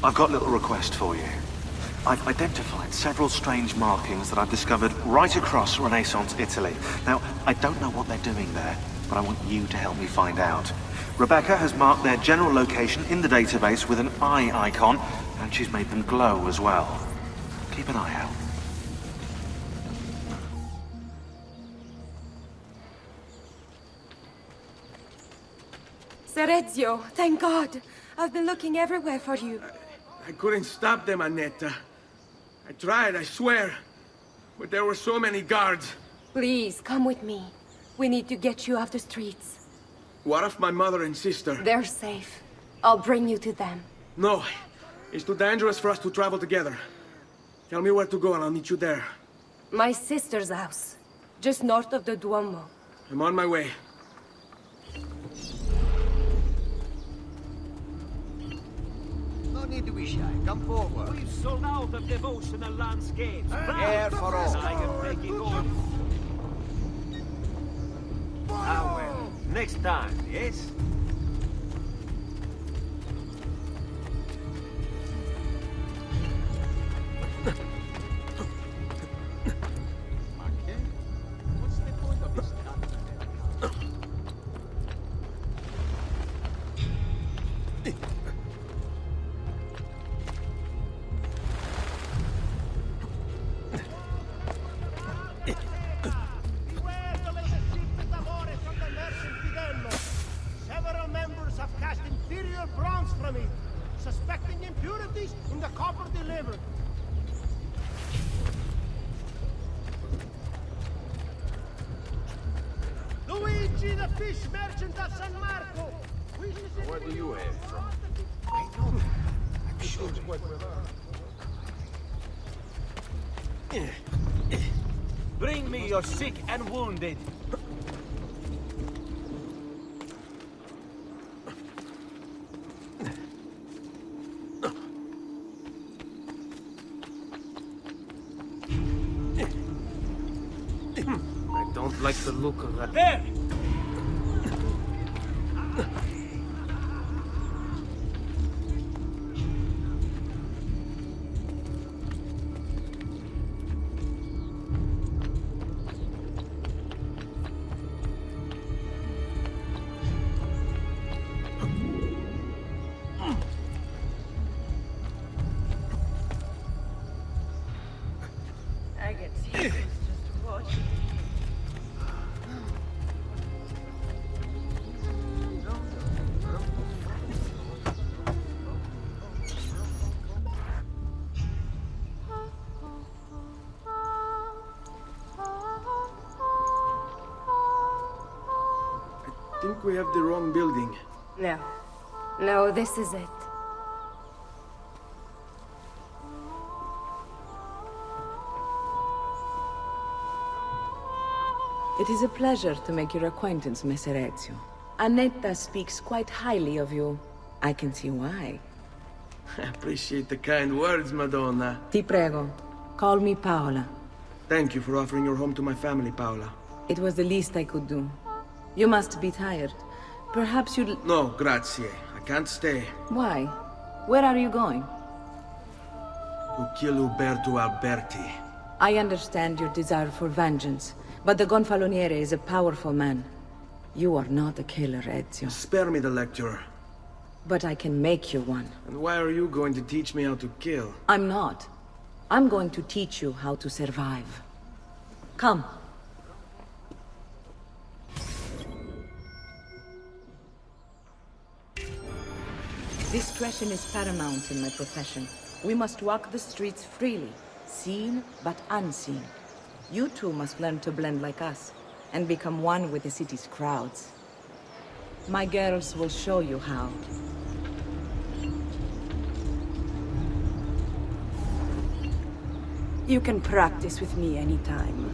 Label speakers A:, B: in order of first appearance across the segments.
A: I've got a little request for you. I've identified several strange markings that I've discovered right across Renaissance Italy. Now, I don't know what they're doing there, but I want you to help me find out. Rebecca has marked their general location in the database with an eye icon, and she's made them glow as well. Keep an eye out.
B: Sir Ezio, thank God. I've been looking everywhere for you.
C: I couldn't stop them, Annetta. I tried, I swear. But there were so many guards.
B: Please, come with me. We need to get you off the streets.
C: What of my mother and sister?
B: They're safe. I'll bring you to them.
C: No. It's too dangerous for us to travel together. Tell me where to go and I'll meet you there.
B: My sister's house. Just north of the Duomo.
C: I'm on my way.
D: No need to be shy. Come forward.
E: We've sold out of devotional landscapes.
D: Air for all.
E: I can make it on. Ah, well. Next time, yes?
D: What's the point of this?
F: Several members have cast inferior bronze from it, suspecting impurities in the copper delivered. Luigi, the fish merchant of San Marco.
D: Where do you hail from?
F: I know that. I'm sure.
E: Bring me your sick and wounded.
C: I don't like the look of that.
E: There!
B: I get tears just watching.
C: I think we have the wrong building.
B: No. No, this is it.
G: It is a pleasure to make your acquaintance, Messer Ezio. Annetta speaks quite highly of you. I can see why.
C: I appreciate the kind words, Madonna.
G: Ti prego, call me Paola.
C: Thank you for offering your home to my family, Paola.
G: It was the least I could do. You must be tired. Perhaps you'd...
C: No, grazie. I can't stay.
G: Why? Where are you going?
C: To kill Uberto Alberti.
G: I understand your desire for vengeance, but the Gonfaloniere is a powerful man. You are not a killer, Ezio.
C: Spare me the lecture.
G: But I can make you one.
C: And why are you going to teach me how to kill?
G: I'm not. I'm going to teach you how to survive. Come. Discretion is paramount in my profession. We must walk the streets freely, seen but unseen. You too must learn to blend like us, and become one with the city's crowds. My girls will show you how.
B: You can practice with me anytime.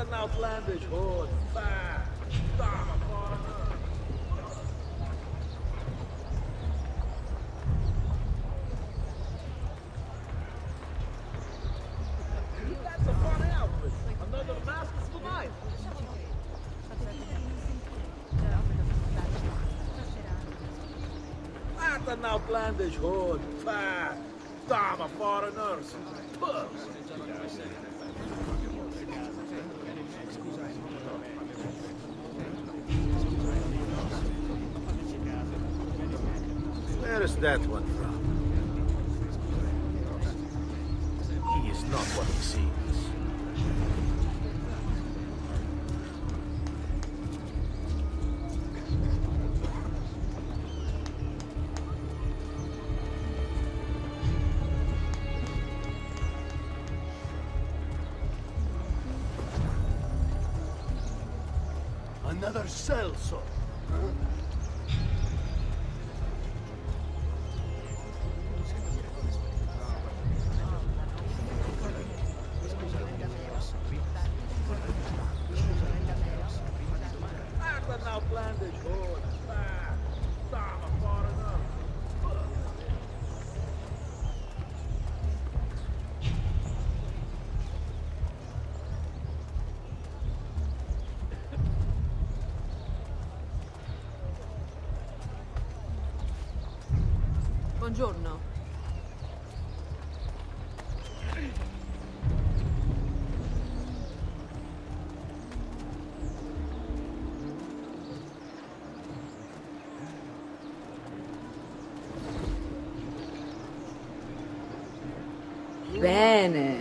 E: an outlandish horde. Fire. Storm upon us. That's a funny outfit. Another mask for mine. What an outlandish horde. Fire. Storm of foreigners. Puh.
H: Where is that one from? He is not what he seems.
F: Another cell sort.
E: What an outlandish horde. Fire. Storm of foreigners.
G: Buongiorno. Bene.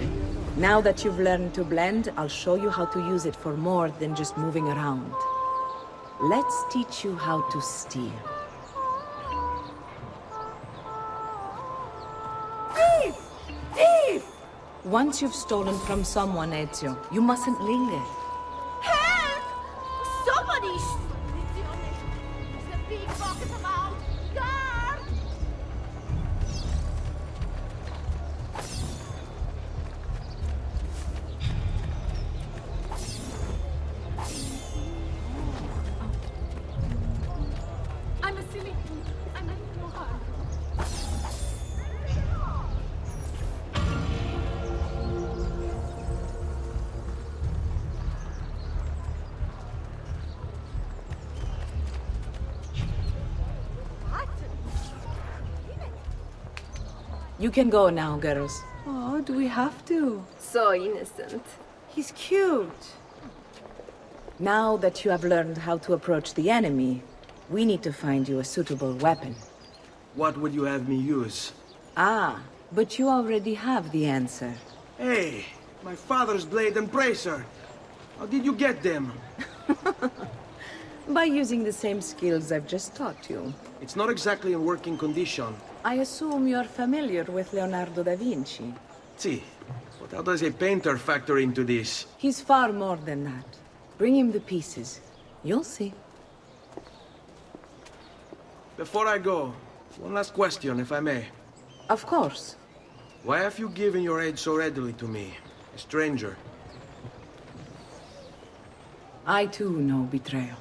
G: Now that you've learned to blend, I'll show you how to use it for more than just moving around. Let's teach you how to steal. Thief! Thief! Once you've stolen from someone, Ezio, you mustn't linger.
I: Help! Somebody! There's a big pocket about! Guard! I'm a silly. I'm no harm. What?
G: You can go now, girls. Oh, do we have to?
B: So innocent.
G: He's cute. Now that you have learned how to approach the enemy, we need to find you a suitable weapon.
C: What would you have me use?
G: Ah, but you already have the answer.
C: Hey, my father's blade and bracer. How did you get them?
G: By using the same skills I've just taught you.
C: It's not exactly in working condition.
G: I assume you're familiar with Leonardo da Vinci.
C: See, but how does a painter factor into this?
G: He's far more than that. Bring him the pieces. You'll see.
C: Before I go, one last question, if I may.
G: Of course.
C: Why have you given your aid so readily to me, a stranger?
G: I too know betrayal.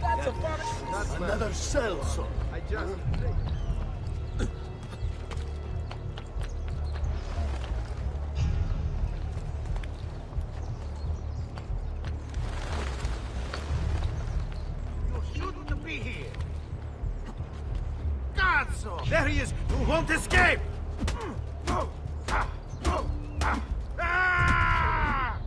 E: That's a funny.
F: Another cell sort.
D: I just...
H: You shouldn't be here. Cazzo! There he is! You won't escape! Ah!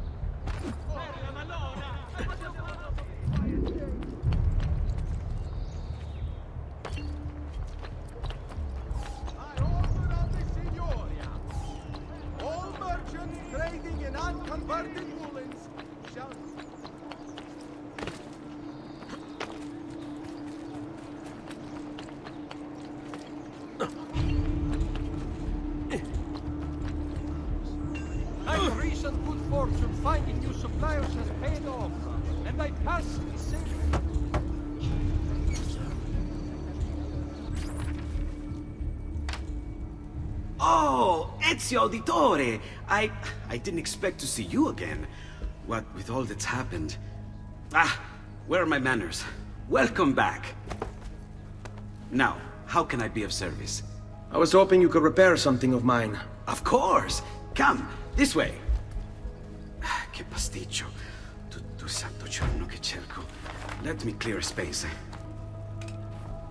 F: parted woolens shall... My recent good fortune finding new suppliers has paid off, and I pass the same.
J: Oh, Ezio Auditore! I didn't expect to see you again. What with all that's happened. Ah, where are my manners? Welcome back. Now, how can I be of service?
C: I was hoping you could repair something of mine.
J: Of course! Come, this way! Che pasticcio. Tutto il santo giorno che cerco. Let me clear a space.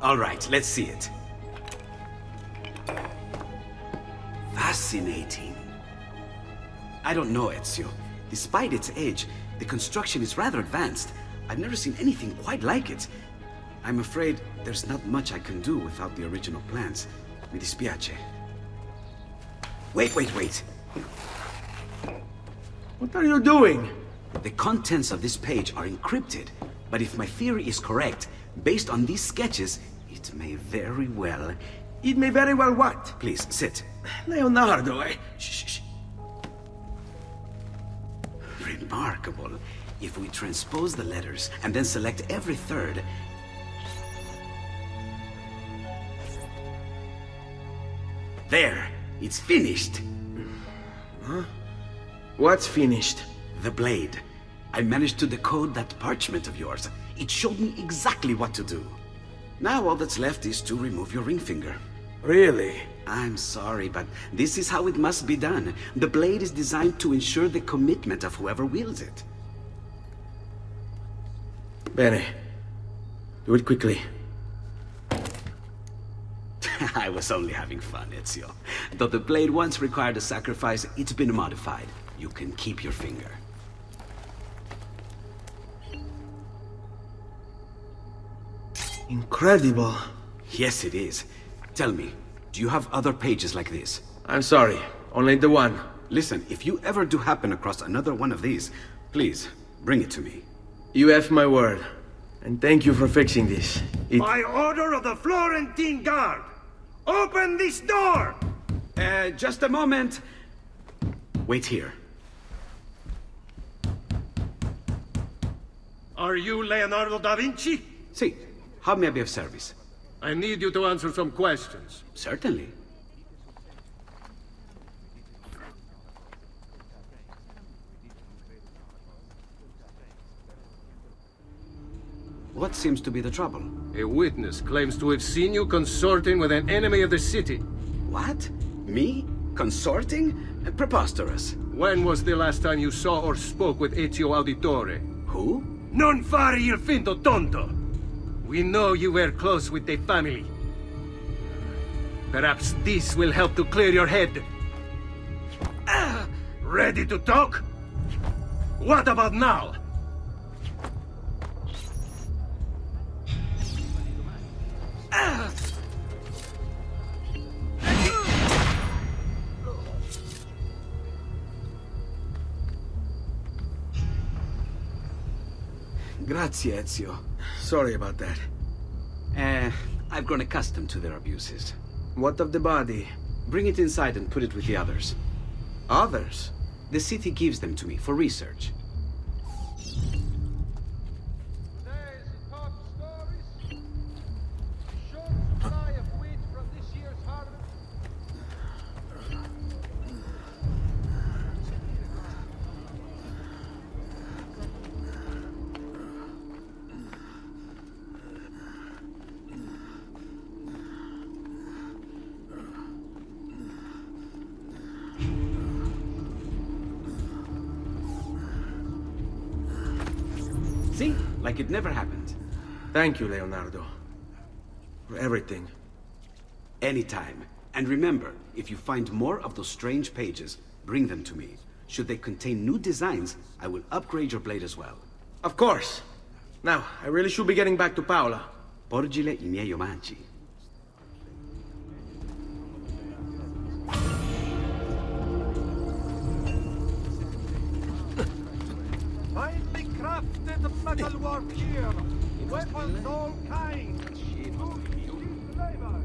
J: All right, let's see it. Fascinating. I don't know, Ezio. Despite its age, the construction is rather advanced. I've never seen anything quite like it. I'm afraid there's not much I can do without the original plans. Mi dispiace. Wait.
C: What are you doing?
J: The contents of this page are encrypted, but if my theory is correct, based on these sketches, it may very well...
C: It may very well what?
J: Please, sit.
C: Leonardo, eh?
J: Shh. Remarkable. If we transpose the letters and then select every third... There! It's finished!
C: Huh? What's finished?
J: The blade. I managed to decode that parchment of yours. It showed me exactly what to do. Now all that's left is to remove your ring finger.
C: Really?
J: I'm sorry, but this is how it must be done. The blade is designed to ensure the commitment of whoever wields it.
C: Bene. Do it quickly.
J: I was only having fun, Ezio. Though the blade once required a sacrifice, it's been modified. You can keep your finger.
C: Incredible.
J: Yes, it is. Tell me, do you have other pages like this?
C: I'm sorry. Only the one.
J: Listen, if you ever do happen across another one of these, please, bring it to me.
C: You have my word. And thank you for fixing this.
H: By order of the Florentine Guard! Open this door!
J: Just a moment. Wait here.
H: Are you Leonardo da Vinci?
J: See, how may I be of service?
H: I need you to answer some questions.
J: Certainly. What seems to be the trouble?
H: A witness claims to have seen you consorting with an enemy of the city.
J: What? Me? Consorting? Preposterous.
H: When was the last time you saw or spoke with Ezio Auditore?
J: Who?
H: Non fare il finto tonto! We know you were close with the family. Perhaps this will help to clear your head. Ready to talk? What about now?
J: Grazie, Ezio.
C: Sorry about that.
J: I've grown accustomed to their abuses.
C: What of the body?
J: Bring it inside and put it with the others.
C: Others?
J: The city gives them to me for research.
F: Today's top stories. Short supply of wheat from this year's harvest.
J: See? Like it never happened.
C: Thank you, Leonardo. For everything.
J: Anytime. And remember, if you find more of those strange pages, bring them to me. Should they contain new designs, I will upgrade your blade as well.
C: Of course. Now, I really should be getting back to Paola.
J: Porgile I miei omaggi.
F: crafted metalwork here. Weapons all kinds. Labor.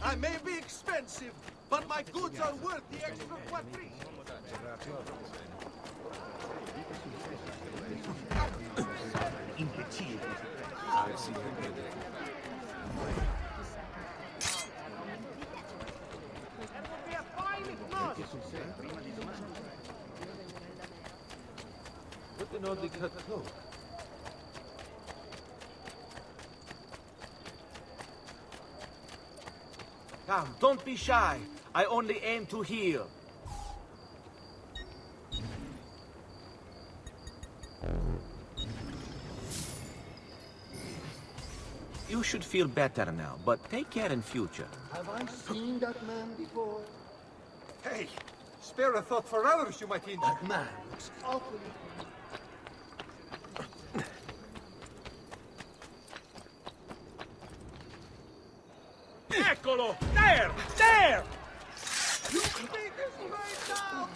F: I may be expensive, but my goods are worth the extra quattrini. There will be a fine if not.
E: What an oddly cut cloak.
K: Come, don't be shy. I only aim to heal. You should feel better now, but take care in future.
F: Have I seen that man before?
C: Hey, spare a thought for others you might injure.
F: That man looks awfully...
E: Eccolo! There! There!
F: You speak this right now!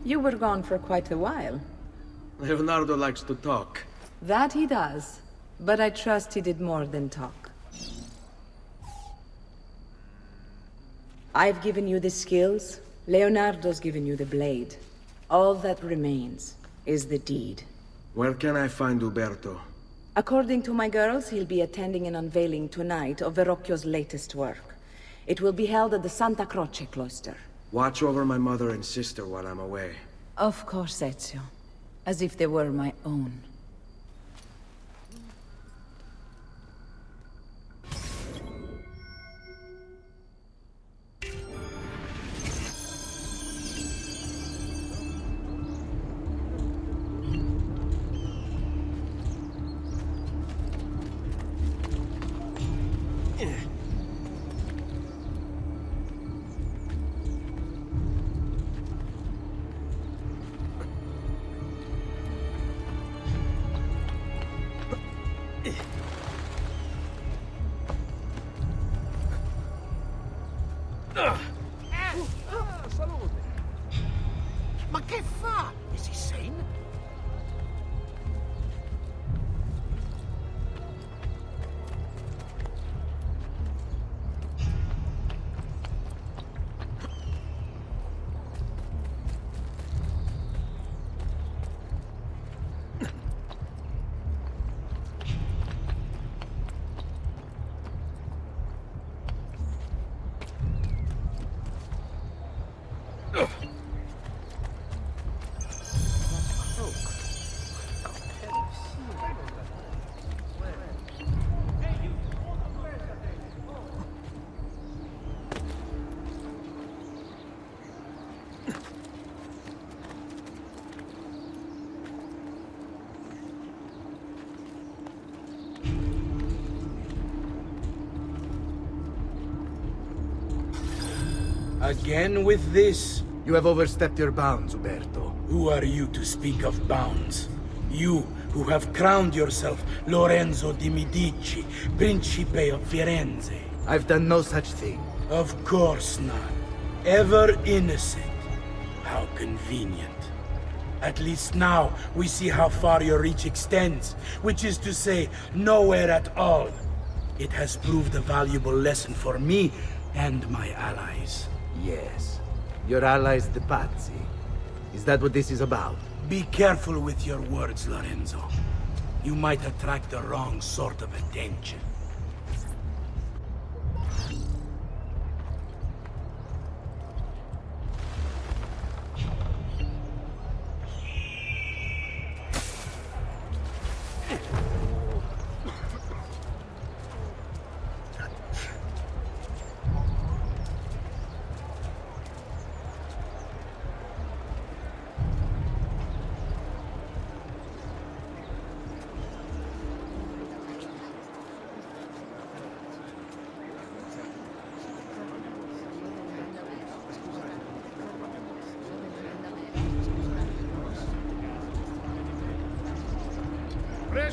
G: You were gone for quite a while.
C: Leonardo likes to talk.
G: That he does. But I trust he did more than talk. I've given you the skills. Leonardo's given you the blade. All that remains is the deed.
C: Where can I find Uberto?
G: According to my girls, he'll be attending an unveiling tonight of Verrocchio's latest work. It will be held at the Santa Croce cloister.
C: Watch over my mother and sister while I'm away.
G: Of course, Ezio. As if they were my own.
F: Ma che fa? Is he sane?
E: Again with this?
K: You have overstepped your bounds, Uberto.
E: Who are you to speak of bounds? You, who have crowned yourself Lorenzo di Medici, Principe of Firenze.
K: I've done no such thing.
E: Of course not. Ever innocent. How convenient. At least now we see how far your reach extends, which is to say, nowhere at all. It has proved a valuable lesson for me and my allies.
K: Yes. Your allies, the Pazzi. Is that what this is about?
E: Be careful with your words, Lorenzo. You might attract the wrong sort of attention.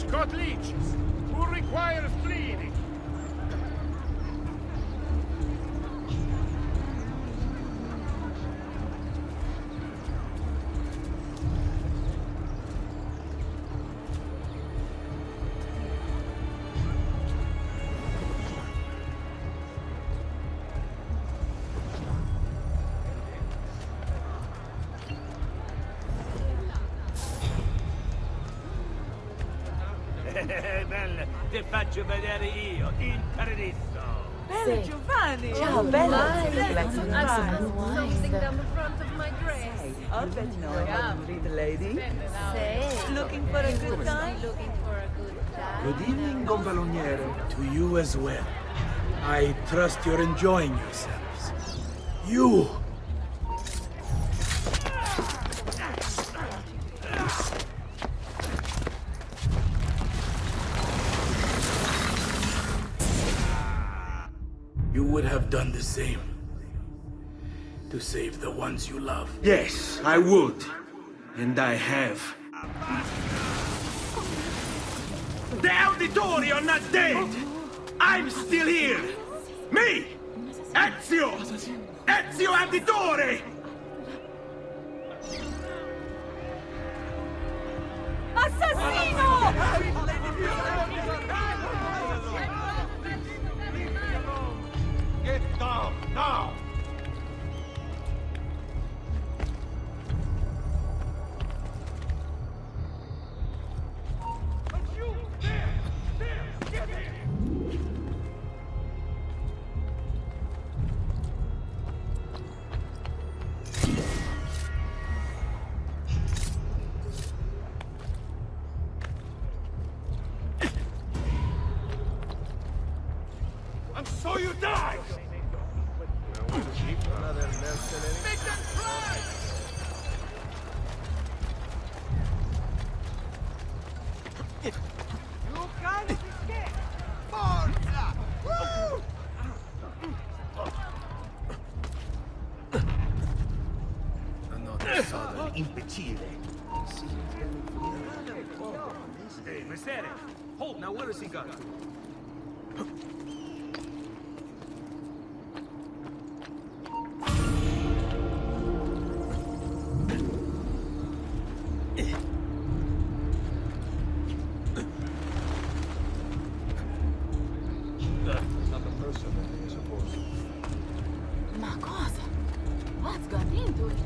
F: has got leeches. Who requires cleaning?
L: Bella, ti faccio vedere io, il paradiso.
G: Bella Giovanni! Ciao, bella!
I: Something down the front of my dress.
G: I'll bet you know how to read a lady.
I: Say,
G: Looking for a good time?
I: looking for a good time.
E: Good evening, Gonfaloniere. To you as well. I trust you're enjoying yourselves. You! You would have done the same. To save the ones you love.
C: Yes, I would. And I have. The Auditori are not dead! I'm still here! Me! Ezio! Ezio Auditore!
F: Get down, now! But you! There! Get in! And so you die! Make them cry! You guys escape! Forza! Woo!
K: Another southern imbecile.
H: Hey, Messere! Hold, now where has he got to?
I: Ma cosa? What's got into it?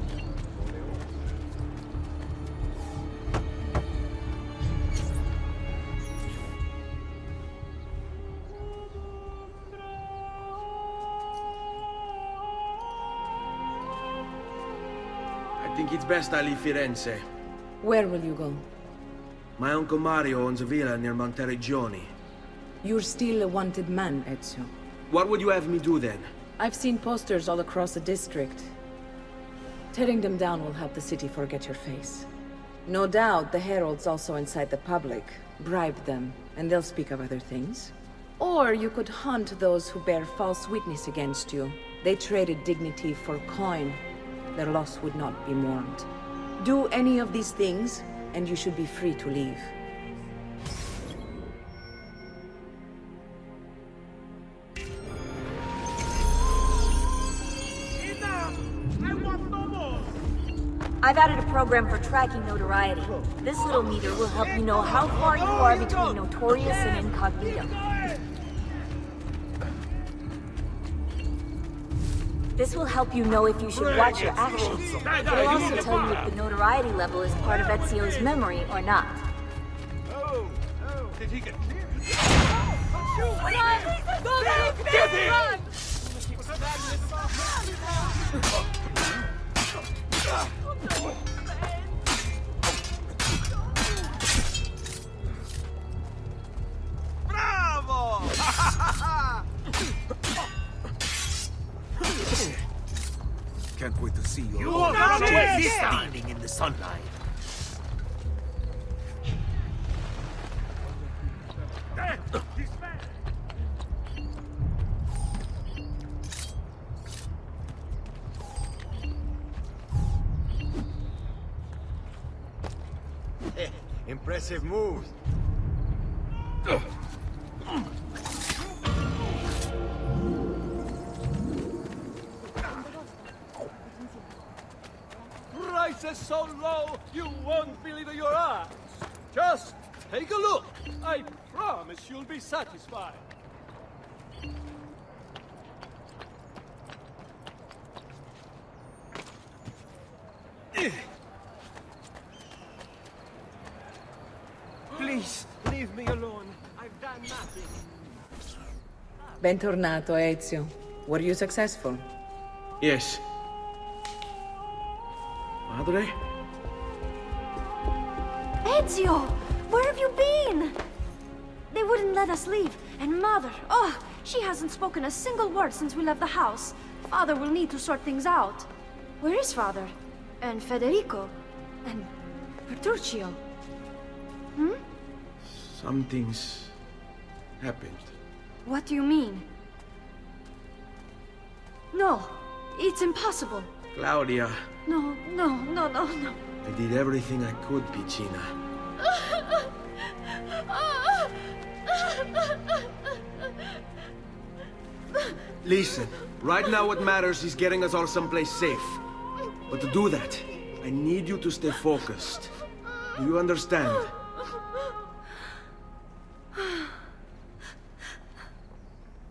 C: I think it's best I leave Firenze.
G: Where will you go?
C: My uncle Mario owns a villa near Monteregioni.
G: You're still a wanted man, Ezio.
C: What would you have me do then?
G: I've seen posters all across the district. Tearing them down will help the city forget your face. No doubt the heralds also incite the public. Bribe them, and they'll speak of other things. Or you could hunt those who bear false witness against you. They traded dignity for coin. Their loss would not be mourned. Do any of these things, and you should be free to leave.
M: I've added a program for tracking notoriety. This little meter will help you know how far you are between notorious and incognito. This will help you know if you should watch your actions. It'll also tell you if the notoriety level is part of Ezio's memory or not.
F: Oh, did he get clear?
I: Run!
F: Bravo!
K: Can't wait to see you.
F: You are not away this time!
K: Standing in the sunlight.
F: He's back!
D: Impressive moves.
L: Prices so low, you won't believe your eyes. Just take a look. I promise you'll be satisfied. Please, leave me alone. I've done nothing.
G: Bentornato, Ezio. Were you successful?
C: Yes. Madre?
M: Ezio! Where have you been? They wouldn't let us leave. And Mother, oh, she hasn't spoken a single word since we left the house. Father will need to sort things out. Where is Father? And Federico? And Petruccio? Hmm?
C: Something's happened.
M: What do you mean? No, it's impossible.
C: Claudia,
M: No.
C: I did everything I could, Piccina. Listen, right now what matters is getting us all someplace safe. But to do that, I need you to stay focused. Do you understand?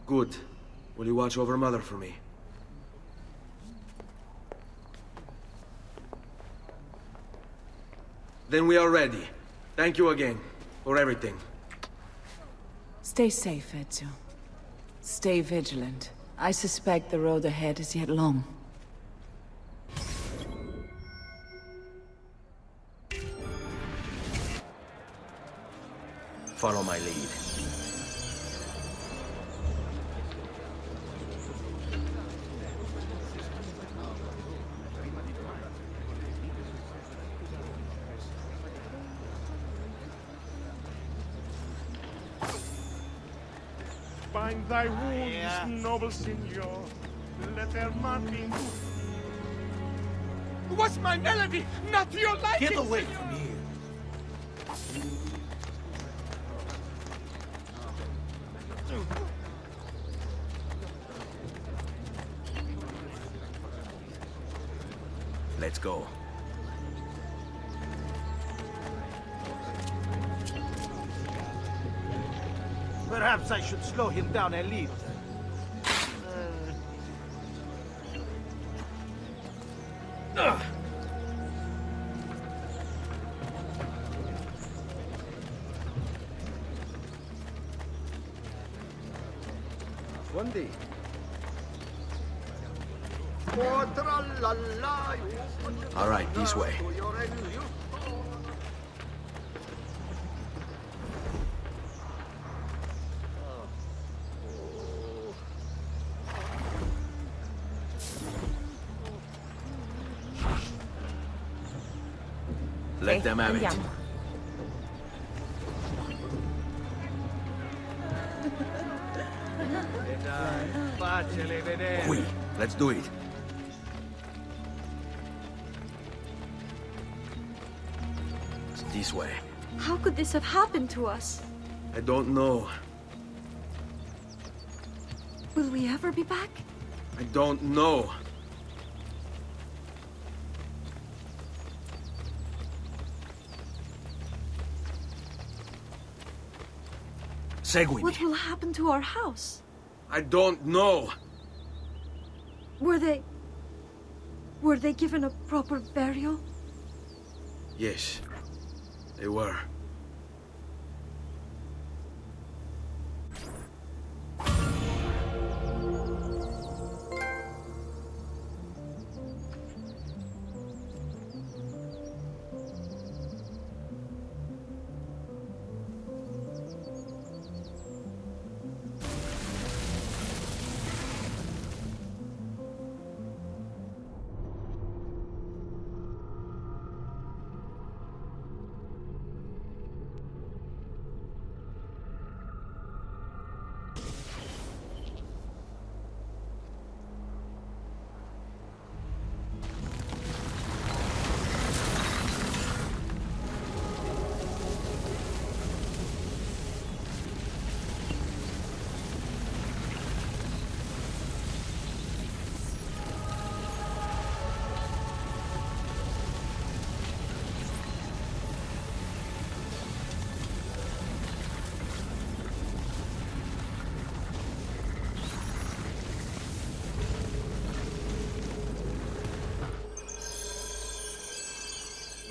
C: Good. Will you watch over Mother for me? Then we are ready. Thank you again for everything.
G: Stay safe, Ezio. Stay vigilant. I suspect the road ahead is yet long.
C: Follow my lead.
F: Bind thy wounds, noble signor. Let there not be.
L: What's my melody? Not to your liking!
E: Get away from here.
C: Let's go.
L: Perhaps I should slow him down a little.
K: One day.
C: All right, this way. Let them have it. Qui, let's do it. It's this way.
M: How could this have happened to us?
C: I don't know.
M: Will we ever be back?
C: I don't know. Seguimi.
M: What will happen to our house?
C: I don't know.
M: Were they given a proper burial?
C: Yes, they were.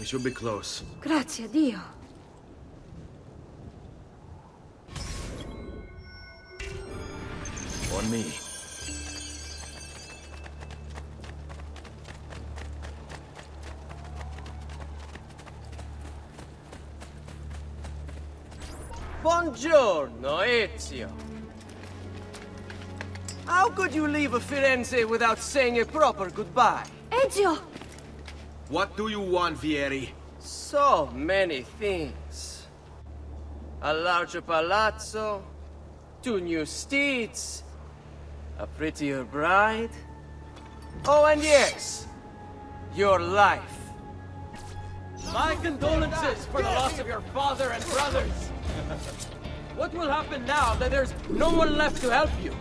C: We should be close.
B: Grazie, Dio.
C: On me.
L: Buongiorno, Ezio. How could you leave Firenze without saying a proper goodbye?
M: Ezio!
C: What do you want, Vieri?
L: So many things. A larger palazzo, 2 new steeds, a prettier bride. Oh, and yes, your life. My condolences for the loss of your father and brothers. What will happen now that there's no one left to help you?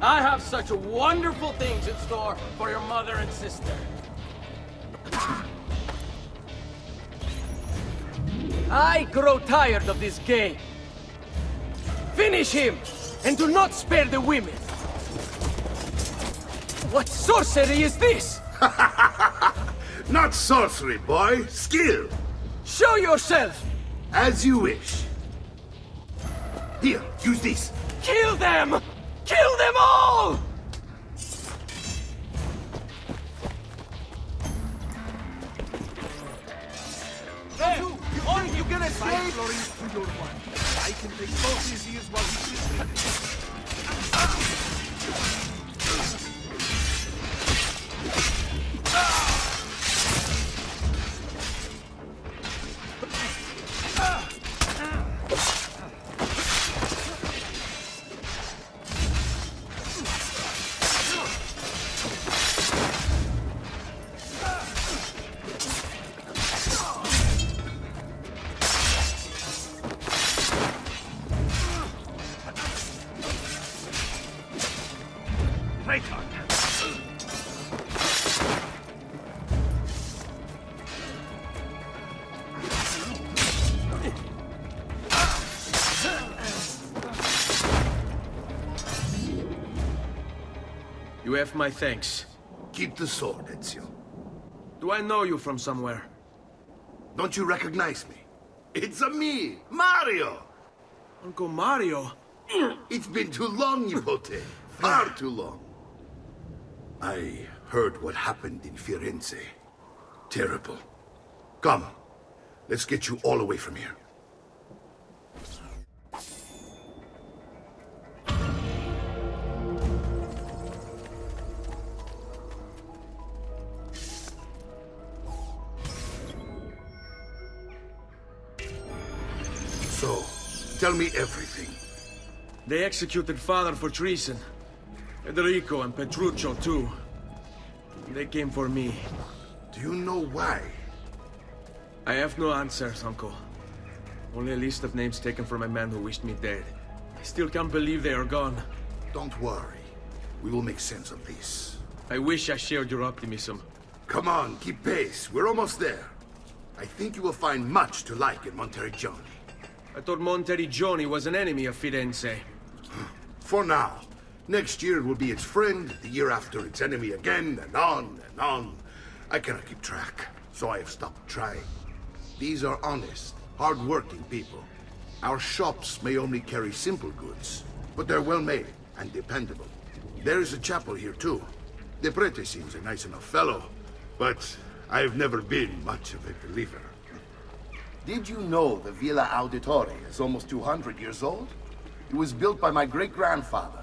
L: I have such wonderful things in store for your mother and sister. I grow tired of this game. Finish him, and do not spare the women. What sorcery is this?
N: Not sorcery, boy. Skill.
L: Show yourself!
N: As you wish. Here, use this.
L: Kill them! Kill them all! There! You can escape!
N: I can take both his ears while he's sleeping.
C: You have my thanks.
N: Keep the sword, Ezio.
C: Do I know you from somewhere?
N: Don't you recognize me? It's a me, Mario!
C: Uncle Mario?
N: It's been too long, Nipote. Far too long. I heard what happened in Firenze. Terrible. Come, let's get you all away from here. So, tell me everything.
C: They executed father for treason. Federico and Petruccio, too. They came for me.
N: Do you know why?
C: I have no answers, Uncle. Only a list of names taken from a man who wished me dead. I still can't believe they are gone.
N: Don't worry. We will make sense of this.
C: I wish I shared your optimism.
N: Come on, keep pace. We're almost there. I think you will find much to like in Monteriggioni.
C: I thought Monteriggioni was an enemy of Firenze.
N: For now. Next year it will be its friend, the year after its enemy again, and on and on. I cannot keep track, so I have stopped trying. These are honest, hard-working people. Our shops may only carry simple goods, but they're well-made and dependable. There is a chapel here, too. The prete seems a nice enough fellow, but I've never been much of a believer. Did you know the Villa Auditore is almost 200 years old? It was built by my great-grandfather,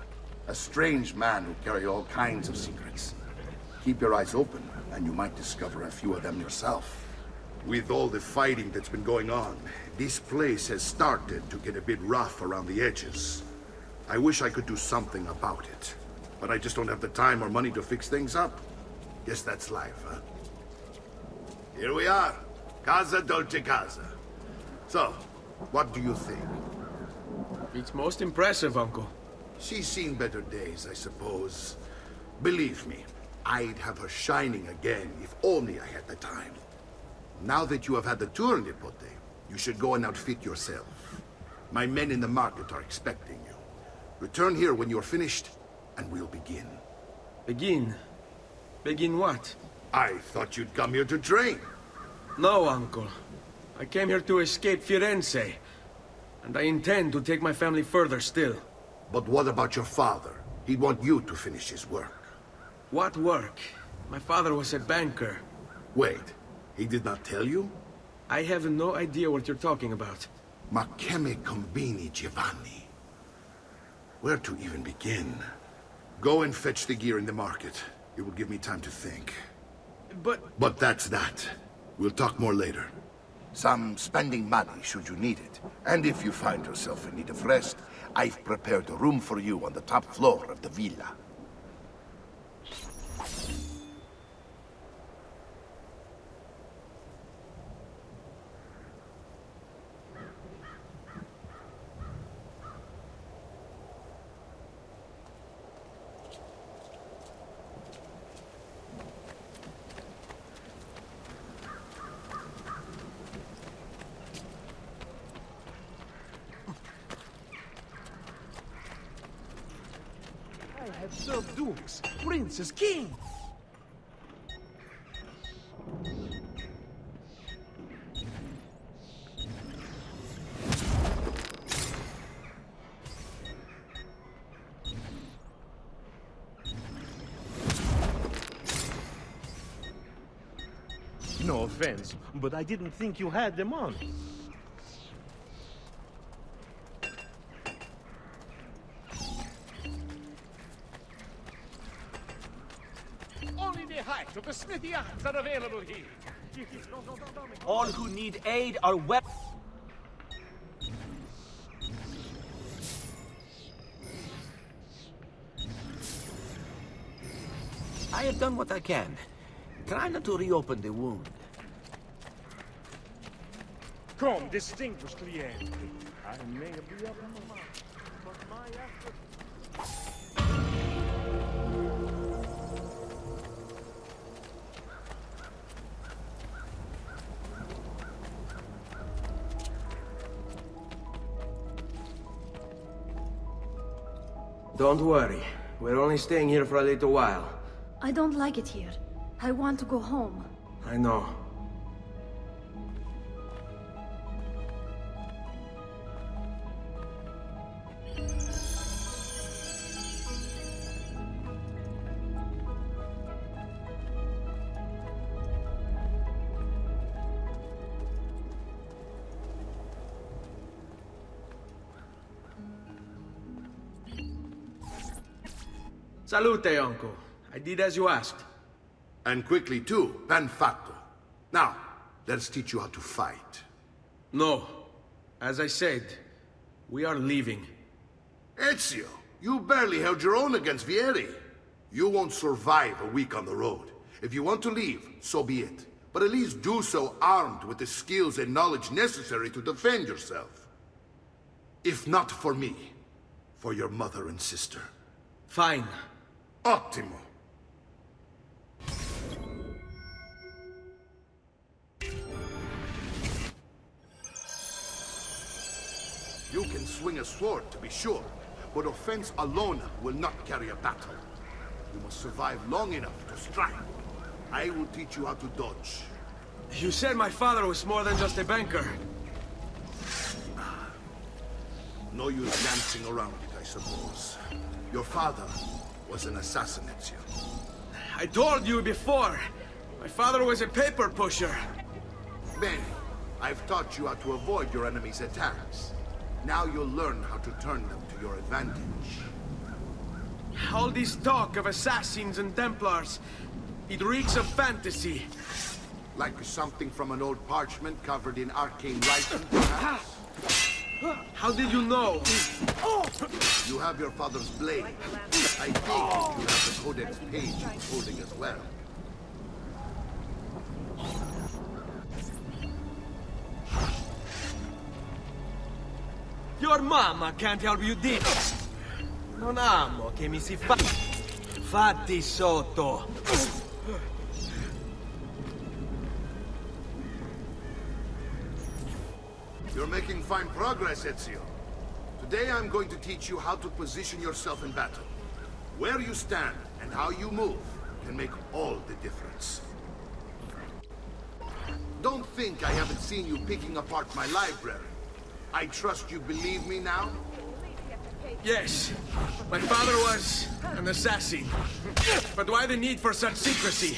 N: a strange man who carried all kinds of secrets. Keep your eyes open, and you might discover a few of them yourself. With all the fighting that's been going on, this place has started to get a bit rough around the edges. I wish I could do something about it, but I just don't have the time or money to fix things up. Guess that's life, huh? Here we are. Casa Dolce Casa. So, what do you think?
C: It's most impressive, Uncle.
N: She's seen better days, I suppose. Believe me, I'd have her shining again if only I had the time. Now that you have had the tour, Nipote, you should go and outfit yourself. My men in the market are expecting you. Return here when you're finished, and we'll begin.
C: Begin? Begin what?
N: I thought you'd come here to train.
C: No, Uncle. I came here to escape Firenze. And I intend to take my family further still.
N: But what about your father? He'd want you to finish his work.
C: What work? My father was a banker.
N: Wait, he did not tell you?
C: I have no idea what you're talking about.
N: Ma che me combini, Giovanni? Where to even begin? Go and fetch the gear in the market. It will give me time to think. But that's that. We'll talk more later. Some spending money should you need it. And if you find yourself in need of rest, I've prepared a room for you on the top floor of the villa.
F: I have served dukes, princes, kings. No offense, but I didn't think you had them on.
O: Only the height of the smithy arms are available here.
P: All who need aid are weapons. I have done what I can. Try not to reopen the wound.
O: Come, distinguished client. I may be up on the mark, but my efforts...
C: Don't worry. We're only staying here for a little while.
M: I don't like it here. I want to go home.
C: I know. Salute, uncle. I did as you asked.
N: And quickly too, ben fatto. Now, let's teach you how to fight.
C: No. As I said, we are leaving.
N: Ezio, you barely held your own against Vieri. You won't survive a week on the road. If you want to leave, so be it. But at least do so armed with the skills and knowledge necessary to defend yourself. If not for me, for your mother and sister.
C: Fine.
N: Ottimo. You can swing a sword, to be sure, but offense alone will not carry a battle. You must survive long enough to strike. I will teach you how to dodge.
C: You said my father was more than just a banker.
N: No use dancing around it, I suppose. Your father was an assassin, Ezio.
C: I told you before. My father was a paper pusher.
N: Bene, I've taught you how to avoid your enemy's attacks. Now you'll learn how to turn them to your advantage.
C: All this talk of assassins and Templars, it reeks of fantasy.
N: Like something from an old parchment covered in arcane writing, perhaps?
C: How did you know?
N: You have your father's blade. I think you have the codex page he's holding as well.
P: Your mamma can't help you this. Non amo che mi si fa... Fatti sotto.
N: You're making fine progress, Ezio. Today I'm going to teach you how to position yourself in battle. Where you stand and how you move can make all the difference. don't think I haven't seen you picking apart my library. I trust you believe me now?
C: Yes, my father was an assassin. But why the need for such secrecy?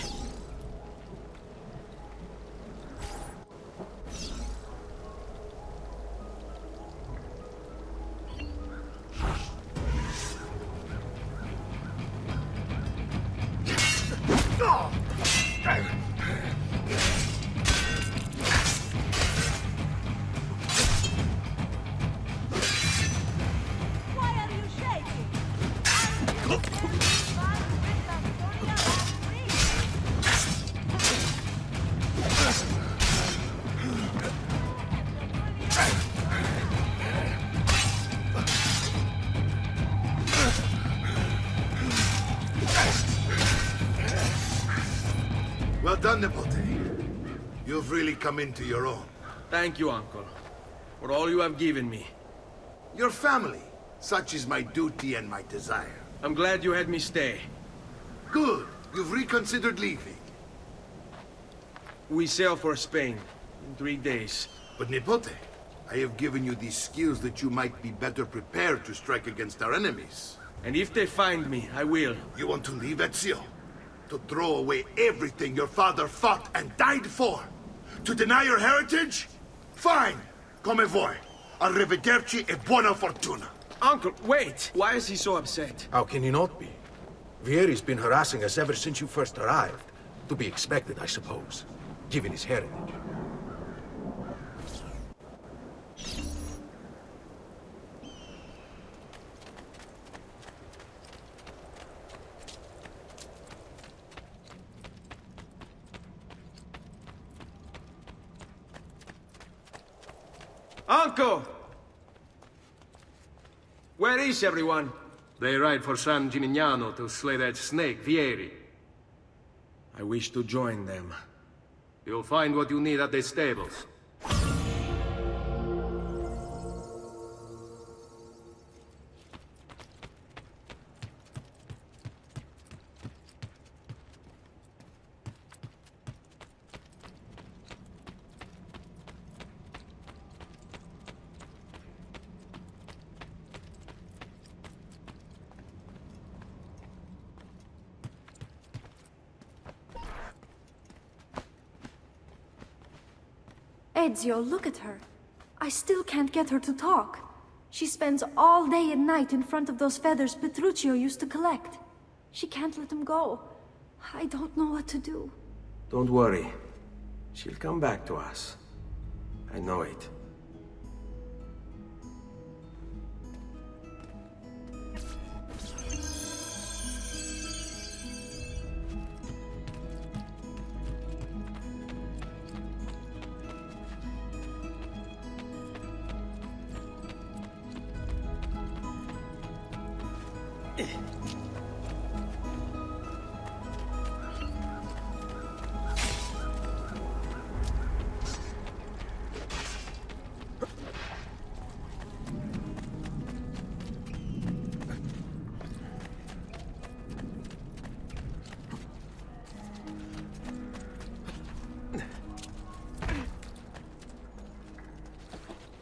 N: Well done, Nipote. You've really come into your own.
C: Thank you, Uncle, for all you have given me.
N: Your family. Such is my duty and my desire.
C: I'm glad you had me stay.
N: Good. You've reconsidered leaving.
C: We sail for Spain in 3 days.
N: But Nipote, I have given you these skills that you might be better prepared to strike against our enemies.
C: And if they find me, I will.
N: You want to leave, Ezio? To throw away everything your father fought and died for? To deny your heritage? Fine! Come vuoi. Arrivederci e buona fortuna.
C: Uncle, wait! Why is he so upset?
K: How can he not be? Vieri's been harassing us ever since you first arrived. To be expected, I suppose, given his heritage.
C: Uncle! Where is everyone?
H: They ride for San Gimignano to slay that snake, Vieri.
C: I wish to join them.
H: You'll find what you need at the stables.
M: Ezio, look at her. I still can't get her to talk. She spends all day and night in front of those feathers Petruchio used to collect. She can't let them go. I don't know what to do.
C: Don't worry. She'll come back to us. I know it.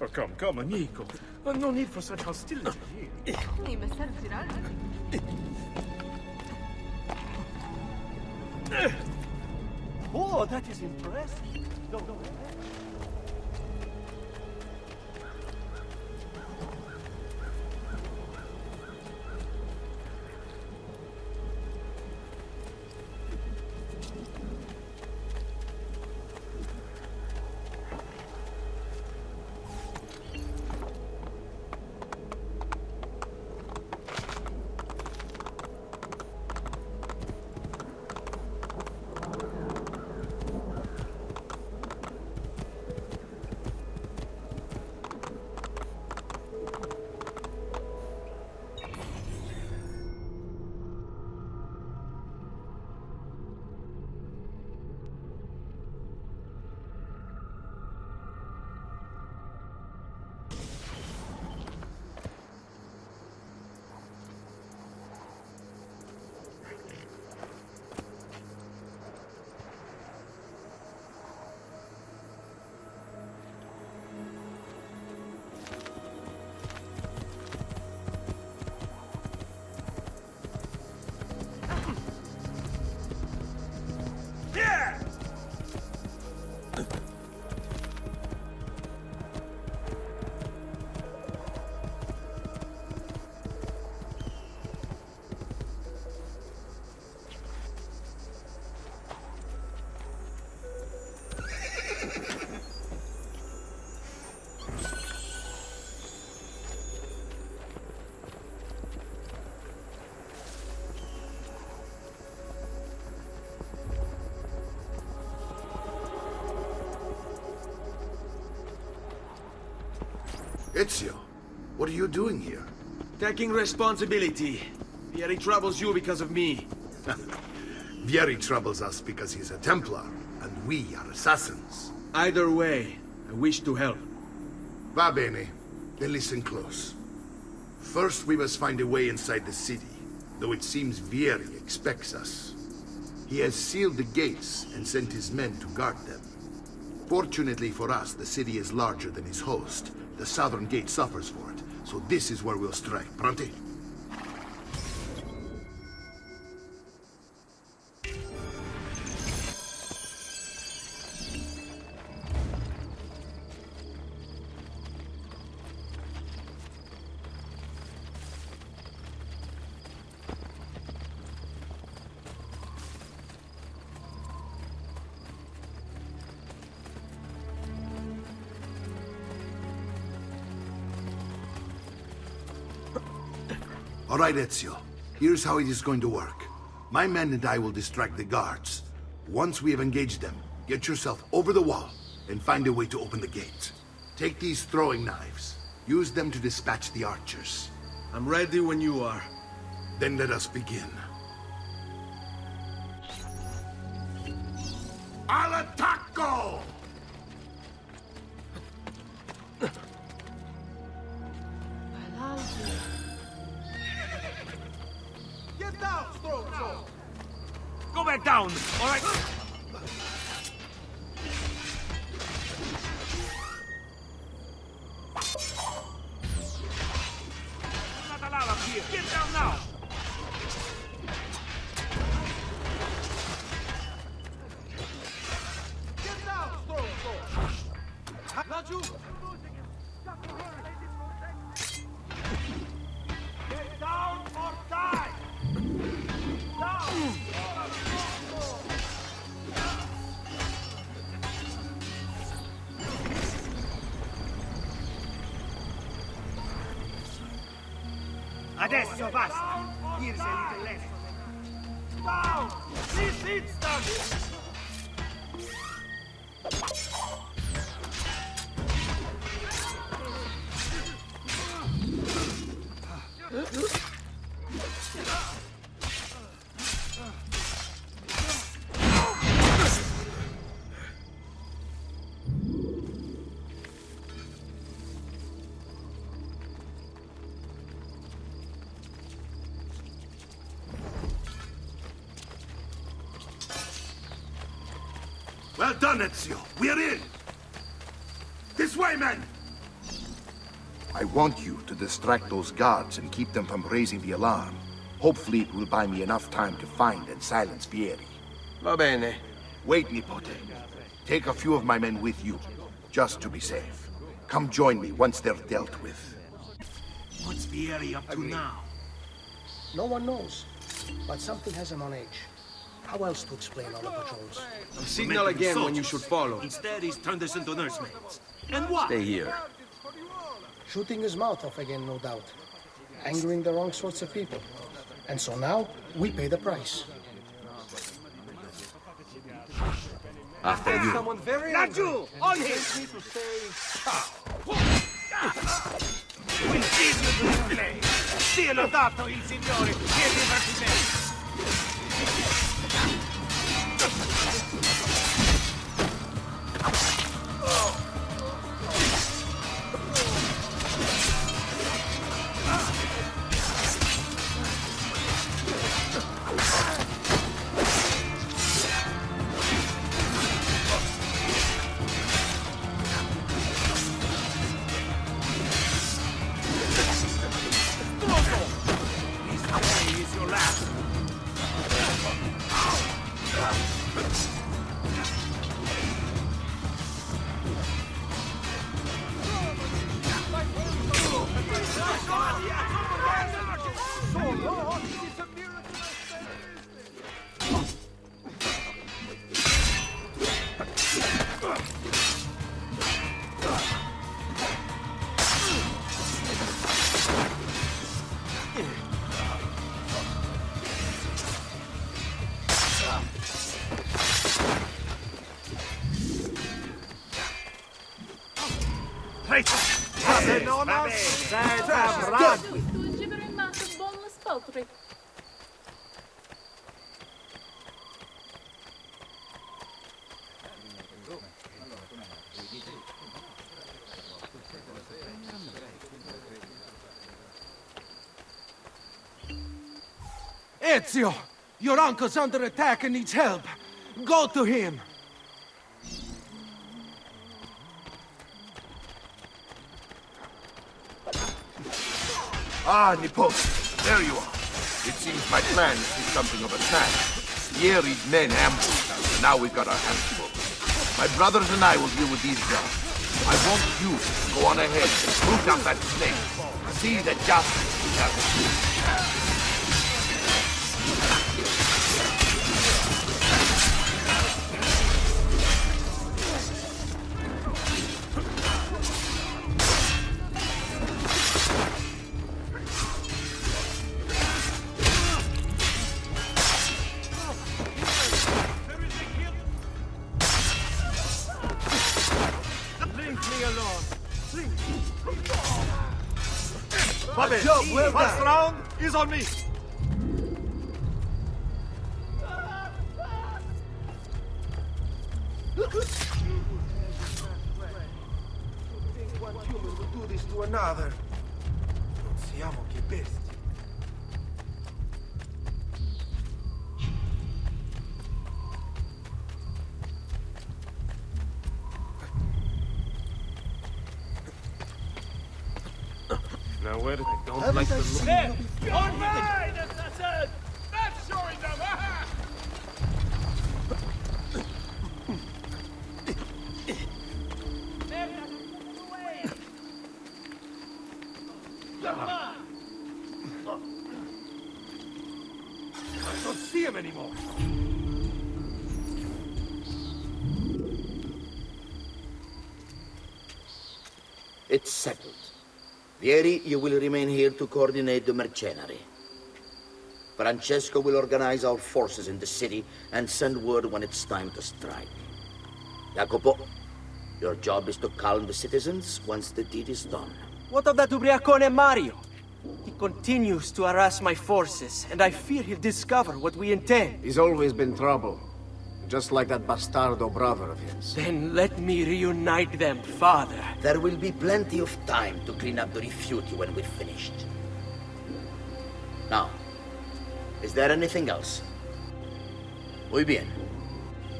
O: Oh, come, amico. No need for such hostility here. Oh, that is impressive. No.
N: Ezio, what are you doing here?
C: Taking responsibility. Vieri troubles you because of me.
N: Vieri troubles us because he's a Templar, and we are assassins.
C: Either way, I wish to help.
N: Va bene. Then listen close. First, we must find a way inside the city, though it seems Vieri expects us. He has sealed the gates and sent his men to guard them. Fortunately for us, the city is larger than his host. The southern gate suffers for it, so this is where we'll strike. Pronti? All right, Ezio. Here's how it is going to work. My men and I will distract the guards. Once we have engaged them, get yourself over the wall and find a way to open the gate. Take these throwing knives. Use them to dispatch the archers.
C: I'm ready when you are.
N: Then let us begin. Al attacco!
F: Get down, Strozzo!
O: Go back down, all right? Not allowed up here. Get down now.
F: Get down, Strozzo! Not you! Get down or die! Down! Adesso basta! Dirsi all'intelletto! Down! This instant!
N: Well done, Ezio. We're in! This way, men! I want you to distract those guards and keep them from raising the alarm. Hopefully it will buy me enough time to find and silence Vieri.
C: Va bene.
N: Wait, Nipote. Take a few of my men with you, just to be safe. Come join me once they're dealt with.
K: What's Vieri up to now?
F: No one knows, but something has him on edge. How else to explain all the patrols?
C: Signal again when you should follow.
K: Instead, he's turned us into nursemaids. And what?
P: Stay here.
F: Shooting his mouth off again, no doubt. Angering the wrong sorts of people. And so now, we pay the price.
P: After you.
F: Someone very
O: Laggiù! On him!
F: Il figlio di lei! Sielo dato il Signore! Che divertimento!
O: This way is your last.
I: Questo gibbering matto boneless poultry.
P: Ezio! Your uncle's under attack and needs help. Go to him!
N: Ah, Nipote, there you are. It seems my plan is something of a snag. Yeri's men ambushed us, and now we've got our hands full. My brothers and I will deal with these guards. I want you to go on ahead and root out that snake. See that justice is happening.
P: First round is on me. One human will do this to another. Non siamo che bestie.
O: Now where did I don't like the look?
P: There! All right, assassin! That's showing them! I don't see him anymore.
Q: It's settled. Vieri, you will remain here to coordinate the mercenary. Francesco will organize our forces in the city and send word when it's time to strike. Jacopo, your job is to calm the citizens once the deed is done.
L: What of that ubriacone Mario? He continues to harass my forces, and I fear he'll discover what we intend.
R: He's always been trouble. Just like that bastardo brother of his.
L: Then let me reunite them, father.
Q: There will be plenty of time to clean up the rifiuti when we're finished. Now, is there anything else? Muy bien.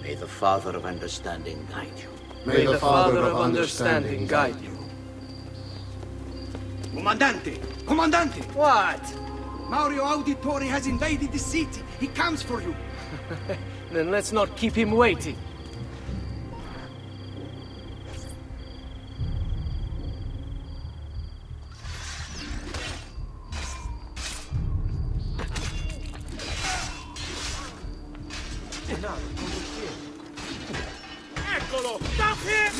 Q: May the Father of Understanding guide you.
L: May the Father of Understanding guide you.
J: Comandante! Comandante!
L: What?
J: Mario Auditore has invaded the city. He comes for you.
L: Then let's not keep him waiting.
P: Eccolo! Stop him!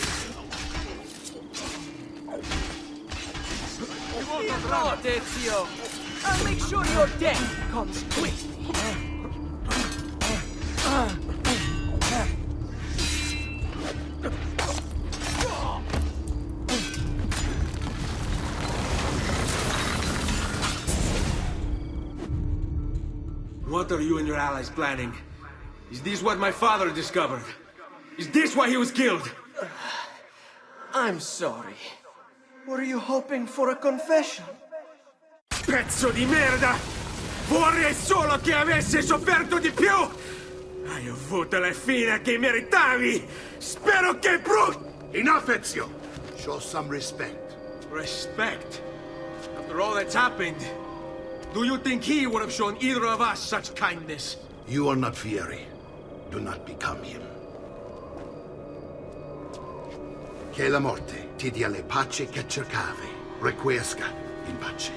L: Not, Ezio! I'll make sure your death comes quickly.
C: What are you and your allies planning? Is this what my father discovered? Is this why he was killed?
L: I'm sorry. Were you hoping for a confession?
C: Pezzo di merda! Vorrei solo che avessi sofferto di più! Hai avuto la fine che meritavi! Spero che
N: Enough, Ezio! Show some respect.
C: Respect? After all that's happened, do you think he would have shown either of us such kindness?
N: You are not Fieri. Do not become him. Che la morte ti dia le pace che cercavi. Requiesca in pace.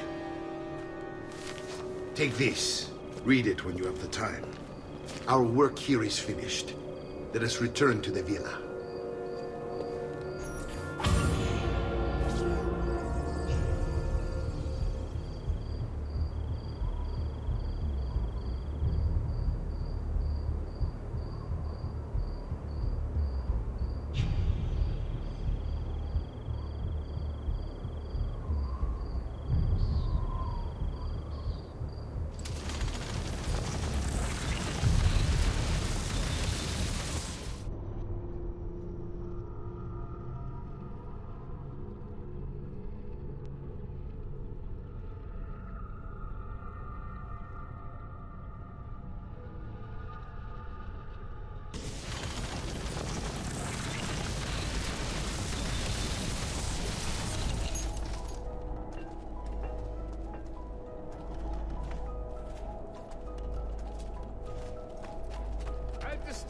N: Take this. Read it when you have the time. Our work here is finished. Let us return to the villa.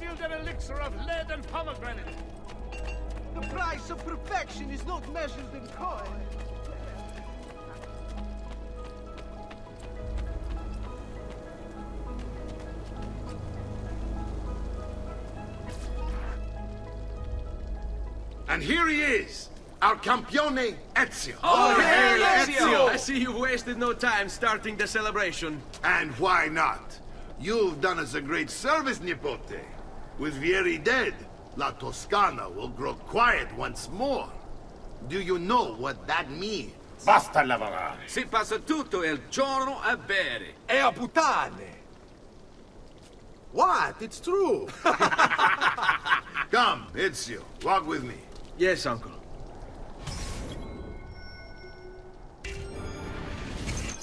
O: steal their elixir of lead and pomegranate.
P: The price of perfection is not measured in coin.
N: And here he is, our campione Ezio.
H: Oh, hail Ezio! I see you've wasted no time starting the celebration.
N: And why not? You've done us a great service, Nipote. With Vieri dead, La Toscana will grow quiet once more. Do you know what that means?
K: Basta lavorare.
H: Si passa tutto il giorno a bere.
P: E a puttane! What? It's true!
N: Come, Ezio, walk with me.
H: Yes, uncle.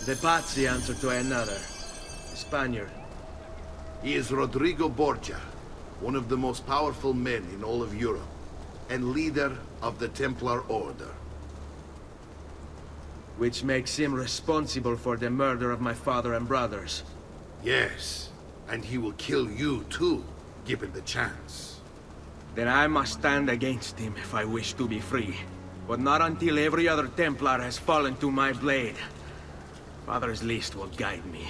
H: The Pazzi answer to another. Spaniard.
N: He is Rodrigo Borgia, one of the most powerful men in all of Europe, and leader of the Templar Order.
H: Which makes him responsible for the murder of my father and brothers.
N: Yes, and he will kill you too, given the chance.
H: Then I must stand against him if I wish to be free. But not until every other Templar has fallen to my blade. Father's list will guide me.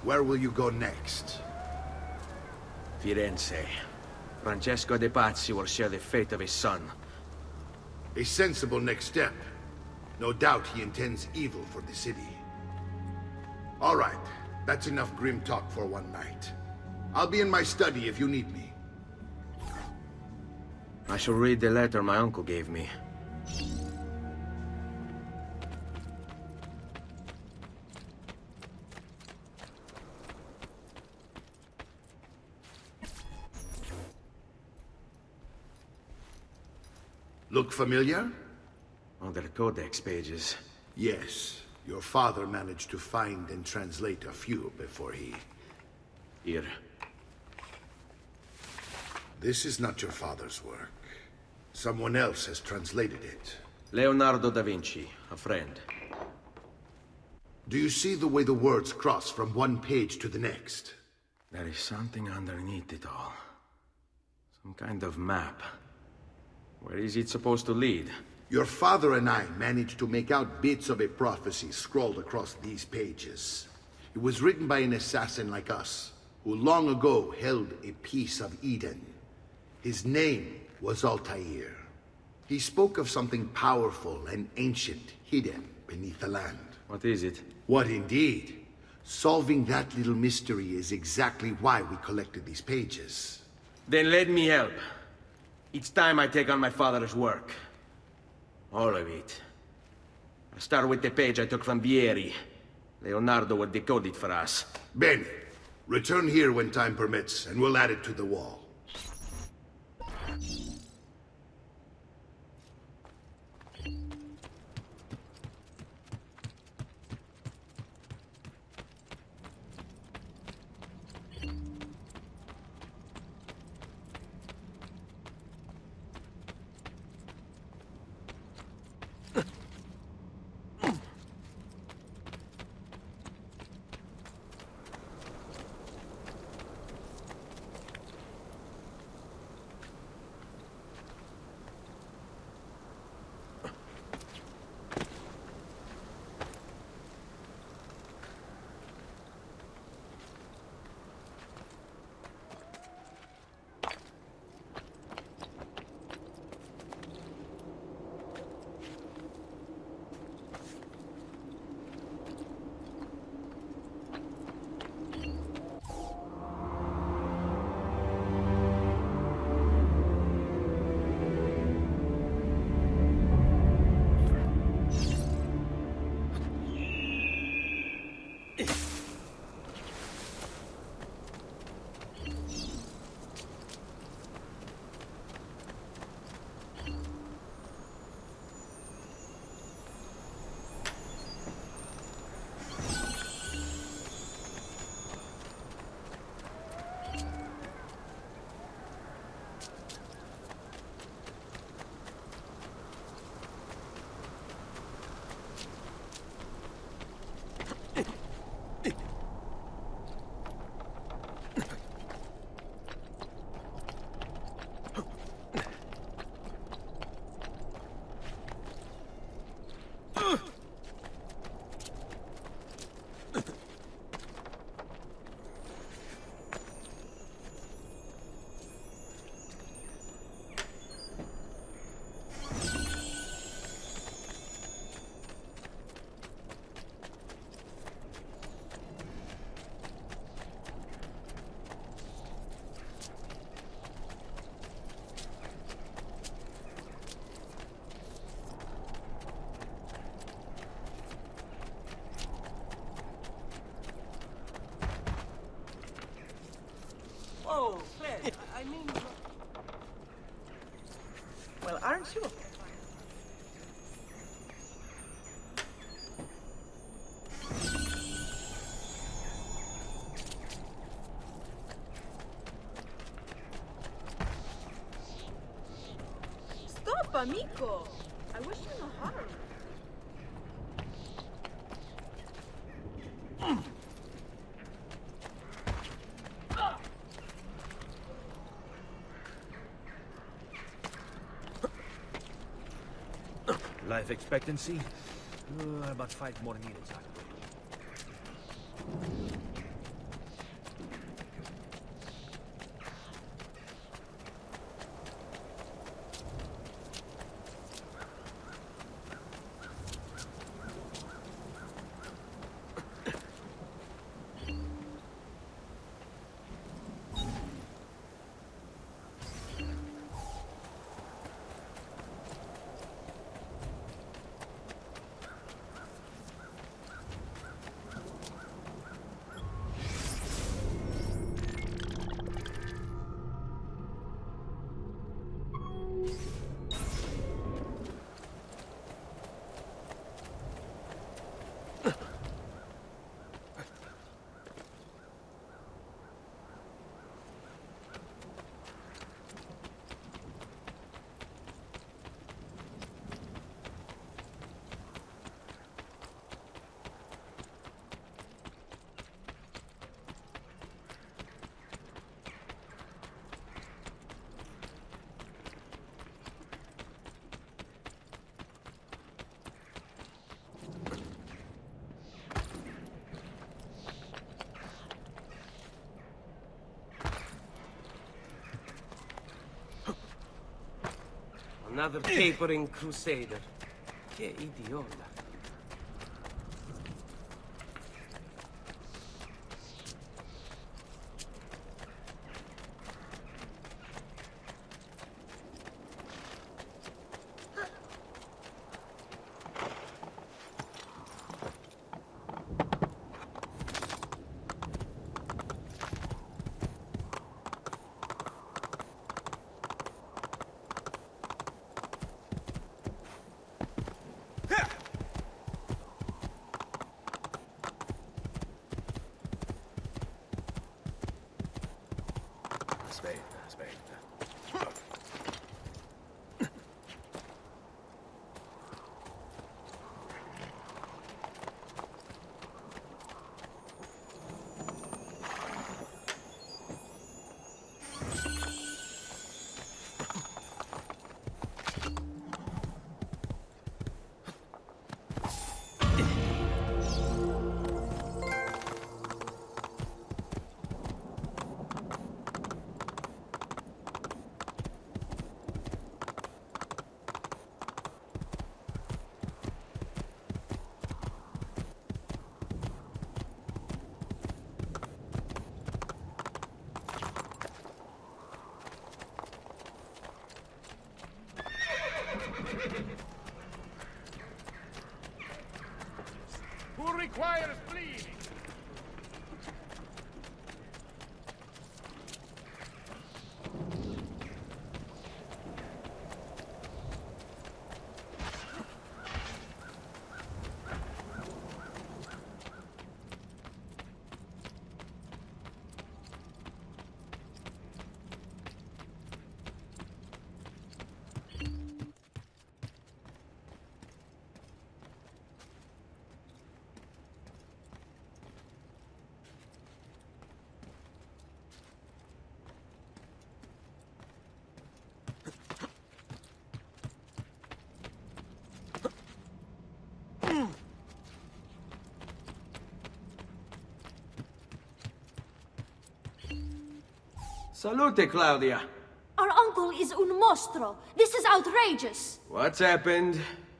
N: Where will you go next?
H: Firenze. Francesco de Pazzi will share the fate of his son.
N: A sensible next step. No doubt he intends evil for the city. All right, that's enough grim talk for one night. I'll be in my study if you need me.
H: I shall read the letter my uncle gave me.
N: Look familiar?
H: On their codex pages.
N: Yes. Your father managed to find and translate a few before he...
H: Here.
N: This is not your father's work. Someone else has translated it.
H: Leonardo da Vinci, a friend.
N: Do you see the way the words cross from one page to the next?
H: There is something underneath it all. Some kind of map. Where is it supposed to lead?
N: Your father and I managed to make out bits of a prophecy scrawled across these pages. It was written by an assassin like us, who long ago held a piece of Eden. His name was Altair. He spoke of something powerful and ancient hidden beneath the land.
H: What is it?
N: What indeed? Solving that little mystery is exactly why we collected these pages.
H: Then let me help. It's time I take on my father's work. All of it. I'll start with the page I took from Vieri. Leonardo will decode it for us.
N: Bene. Return here when time permits, and we'll add it to the wall.
P: said. I mean...
G: Well, aren't you? Stop, amico! I wish you no harm.
P: Life expectancy? About 5 more minutes, I believe.
L: Another capering crusader. Che idiota.
P: Aspetta.
O: Who requires bleeding?
L: Salute, Claudia.
M: Our uncle is un mostro. This is outrageous.
L: What's happened?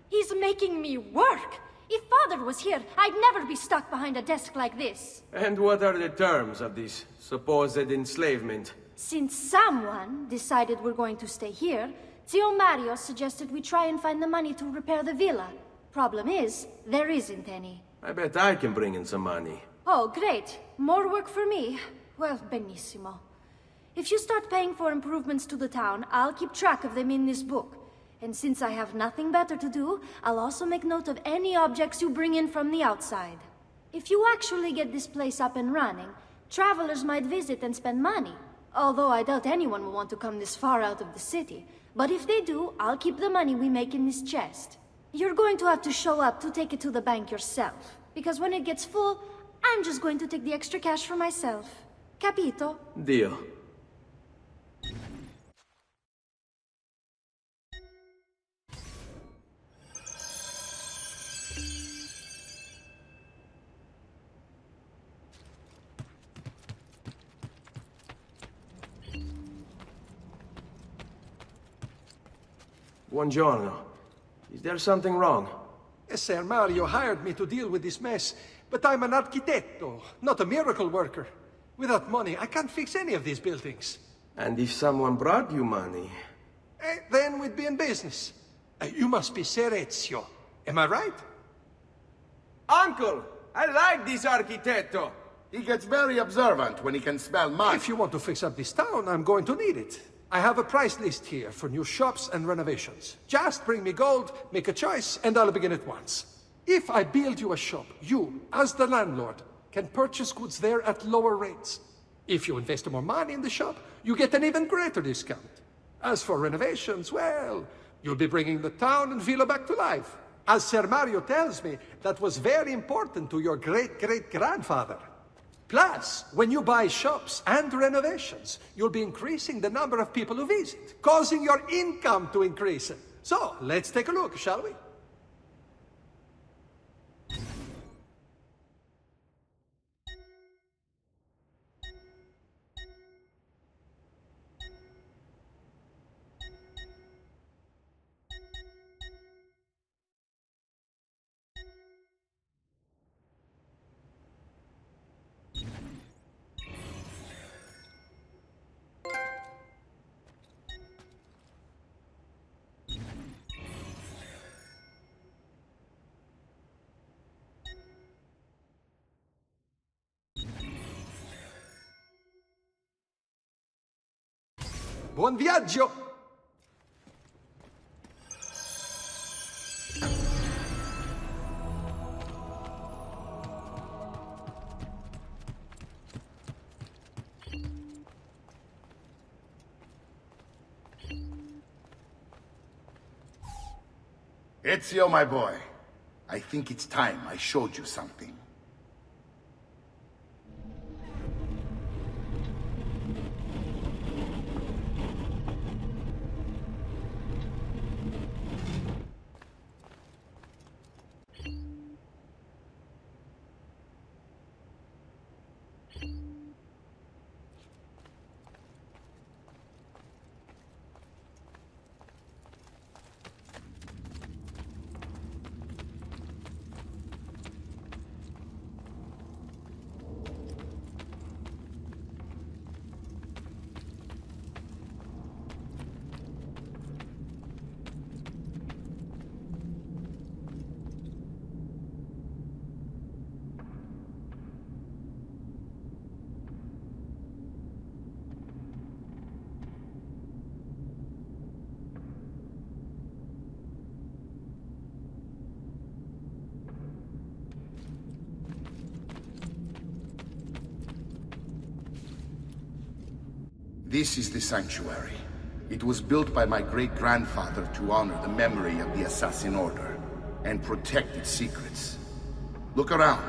M: He's making me work. If Father was here, I'd never be stuck behind a desk like this.
L: And what are the terms of this supposed enslavement?
M: Since someone decided we're going to stay here, Zio Mario suggested we try and find the money to repair the villa. Problem is, there isn't any.
L: I bet I can bring in some money.
M: Oh, great. More work for me. Well, benissimo. If you start paying for improvements to the town, I'll keep track of them in this book. And since I have nothing better to do, I'll also make note of any objects you bring in from the outside. If you actually get this place up and running, travelers might visit and spend money. Although I doubt anyone will want to come this far out of the city. But if they do, I'll keep the money we make in this chest. You're going to have to show up to take it to the bank yourself. Because when it gets full, I'm just going to take the extra cash for myself. Capito?
L: Dio. Buongiorno. Is there something wrong?
S: Ser Mario hired me to deal with this mess, but I'm an architetto, not a miracle worker. Without money, I can't fix any of these buildings.
L: And if someone brought you money?
S: Then we'd be in business. You must be Ser Ezio. Am I right?
H: Uncle! I like this architetto!
N: He gets very observant when he can smell mud.
S: If you want to fix up this town, I'm going to need it. I have a price list here for new shops and renovations. Just bring me gold, make a choice, and I'll begin at once. If I build you a shop, you, as the landlord, can purchase goods there at lower rates. If you invest more money in the shop, you get an even greater discount. As for renovations, well, you'll be bringing the town and villa back to life. As Ser Mario tells me, that was very important to your great-great-grandfather. Plus, when you buy shops and renovations, you'll be increasing the number of people who visit, causing your income to increase. So, let's take a look, shall we? Buon viaggio!
N: Ezio, my boy, I think it's time I showed you something. This is the sanctuary. It was built by my great-grandfather to honor the memory of the Assassin Order and protect its secrets. Look around.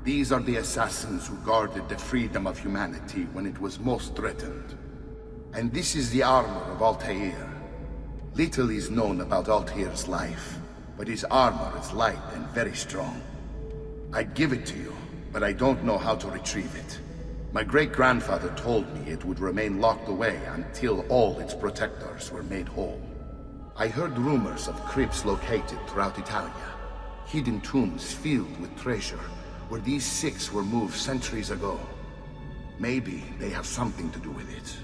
N: These are the assassins who guarded the freedom of humanity when it was most threatened. And this is the armor of Altair. Little is known about Altair's life, but his armor is light and very strong. I'd give it to you, but I don't know how to retrieve it. My great-grandfather told me it would remain locked away until all its protectors were made whole. I heard rumors of crypts located throughout Italia, hidden tombs filled with treasure, where these six were moved centuries ago. Maybe they have something to do with it.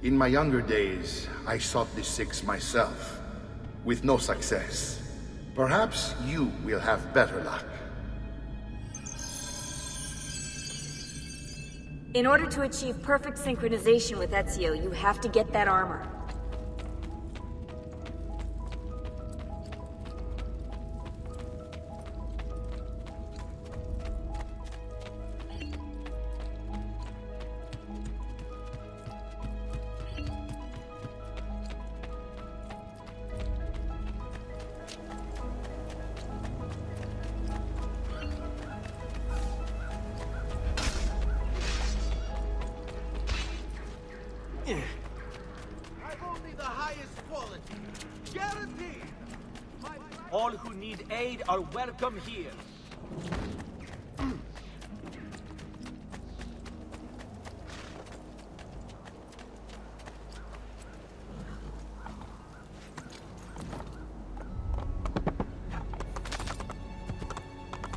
N: In my younger days, I sought the six myself, with no success. Perhaps you will have better luck.
T: In order to achieve perfect synchronization with Ezio, you have to get that armor.
P: I've only the highest quality. Guaranteed. All who need aid are welcome here.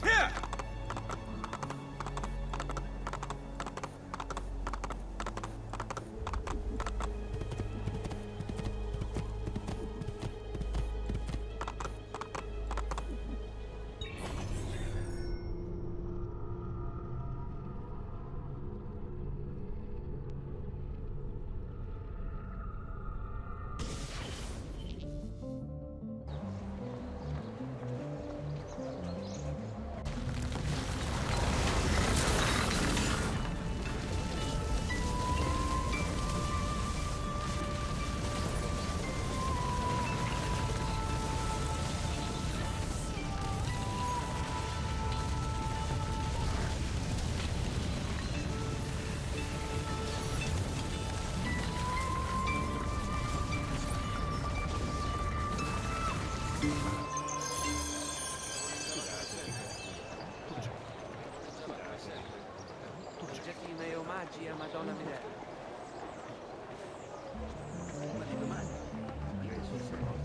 P: Here!
L: Oggetti nei omaggi a Madonna Minerva.